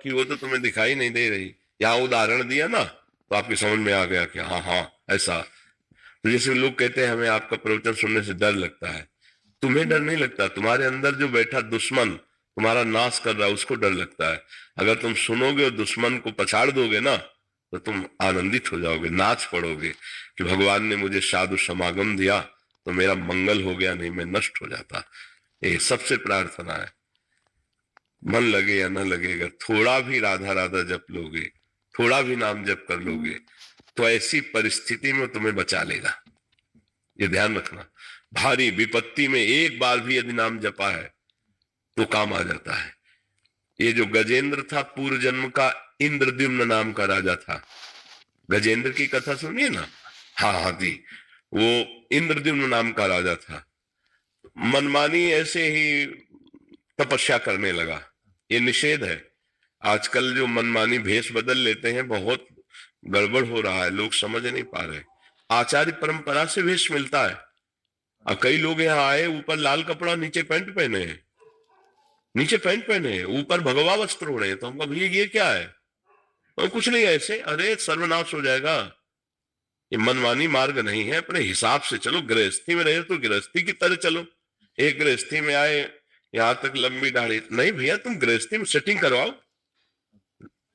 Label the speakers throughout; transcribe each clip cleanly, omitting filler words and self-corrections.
Speaker 1: कि वो तो तुम्हें दिखाई नहीं दे रही। यहाँ उदाहरण दिया ना तो आपकी समझ में आ गया कि हाँ हाँ ऐसा। तो जैसे लोग कहते हैं हमें आपका प्रवचन सुनने से डर लगता है, तुम्हें डर नहीं लगता, तुम्हारे अंदर जो बैठा दुश्मन तुम्हारा नाश कर रहा है उसको डर लगता है। अगर तुम सुनोगे और दुश्मन को पछाड़ दोगे ना तो तुम आनंदित हो जाओगे, नाच पड़ोगे कि भगवान ने मुझे साधु समागम दिया तो मेरा मंगल हो गया, नहीं मैं नष्ट हो जाता। ये सबसे प्रार्थना है। मन लगे या न लगे, अगर थोड़ा भी राधा राधा जप लोगे, थोड़ा भी नाम जप कर लोगे तो ऐसी परिस्थिति में तुम्हें बचा लेगा। ये ध्यान रखना। भारी विपत्ति में एक बार भी यदि नाम जपा है तो काम आ जाता है। ये जो गजेंद्र था पूर्व जन्म का इंद्रद्युम्न नाम का राजा था। गजेंद्र की कथा सुनिए ना। हाँ हाँ जी, वो इंद्रद्युम्न नाम का राजा था। मनमानी ऐसे ही तपस्या करने लगा। ये निषेध है। आजकल जो मनमानी भेष बदल लेते हैं बहुत गड़बड़ हो रहा है, लोग समझ नहीं पा रहे। आचार्य परंपरा से भेष मिलता है। और कई लोग यहाँ आए ऊपर लाल कपड़ा नीचे पैंट पहने हैं, नीचे पैंट पहने हैं ऊपर भगवा वस्त्र ओढ़े हैं। तो हमका भैया ये क्या है? और कुछ नहीं ऐसे। अरे सर्वनाश हो जाएगा। ये मनमानी मार्ग नहीं है, अपने हिसाब से चलो। गृहस्थी में रहे तो गृहस्थी की तरह चलो। एक गृहस्थी में आए यहां तक लंबी दाढ़ी नहीं, भैया तुम गृहस्थी में सेटिंग करवाओ।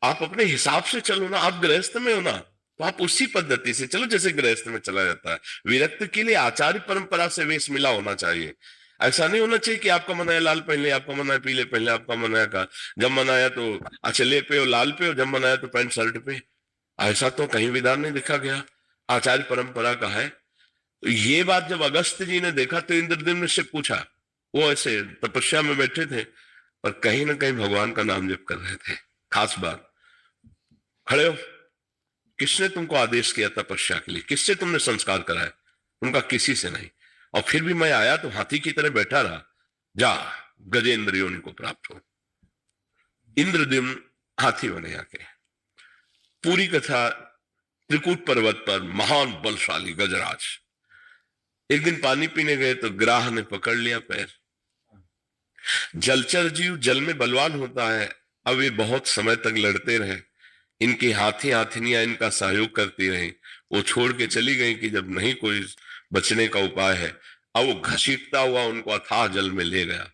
Speaker 1: आप अपने हिसाब से चलो ना। आप गृहस्थ में हो ना तो आप उसी पद्धति से चलो जैसे गृहस्थ में चला जाता है। विरक्त के लिए आचार्य परंपरा से वेश मिला होना चाहिए। ऐसा नहीं होना चाहिए कि आपका मन आया लाल पहन ले, आपका मन आया पीले पहन ले, आपका मन आया का जब मन आया तो अचले पे और लाल पे, और जब मन आया तो पैंट शर्ट पे। ऐसा तो कहीं विधान नहीं देखा गया, आचार्य परंपरा का है। तो ये बात जब अगस्त जी ने देखा तो इंद्रद्युम्न से पूछा। वो ऐसे तपस्या में बैठे थे पर कहीं ना कहीं भगवान का नाम जप कर रहे थे। खास बात, खड़े हो। किसने तुमको आदेश किया तपस्या के लिए? किससे तुमने संस्कार कराया? उनका किसी से नहीं। और फिर भी मैं आया तो हाथी की तरह बैठा रहा। जा गजेंद्र योनि को प्राप्त हो। इंद्रद्युम्न हाथी बने आके। पूरी कथा त्रिकूट पर्वत पर महान बलशाली गजराज एक दिन पानी पीने गए तो ग्राह ने पकड़ लिया पैर। जलचर जीव जल में बलवान होता है। अब ये बहुत समय तक लड़ते रहे, इनकी हाथी हाथिनियां इनका सहयोग करती रही। वो छोड़ के चली गई कि जब नहीं कोई बचने का उपाय है। अब वो घसीटता हुआ उनको अथाह जल में ले गया।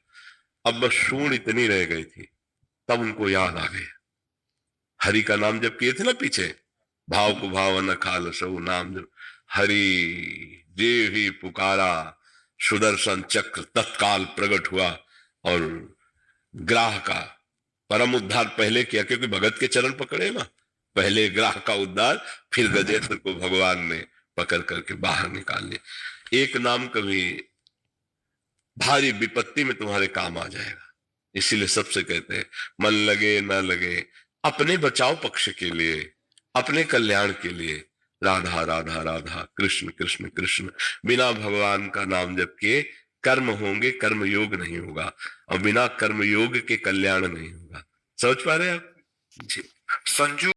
Speaker 1: अब बस सूंड इतनी रह गई थी, तब उनको याद आ गया। हरि का नाम जब किए थे ना पीछे, भाव को भाव न खाल सो नाम जब हरि जे ही पुकारा, सुदर्शन चक्र तत्काल प्रकट हुआ और ग्राह का परम उद्धार पहले किया। क्योंकि भगत के चरण पकड़े ना, पहले ग्राह का उद्धार, फिर गजेंद्र को भगवान ने पकड़ करके बाहर निकाल लिया। एक नाम कभी भारी विपत्ति में तुम्हारे काम आ जाएगा। इसीलिए सबसे कहते हैं मन लगे ना लगे, अपने बचाव पक्ष के लिए, अपने कल्याण के लिए राधा राधा राधा कृष्ण कृष्ण कृष्ण। बिना भगवान का नाम जप किए कर्म होंगे, कर्म योग नहीं होगा। और बिना कर्म योग के कल्याण नहीं होगा। समझ पा रहे आप जी? संजू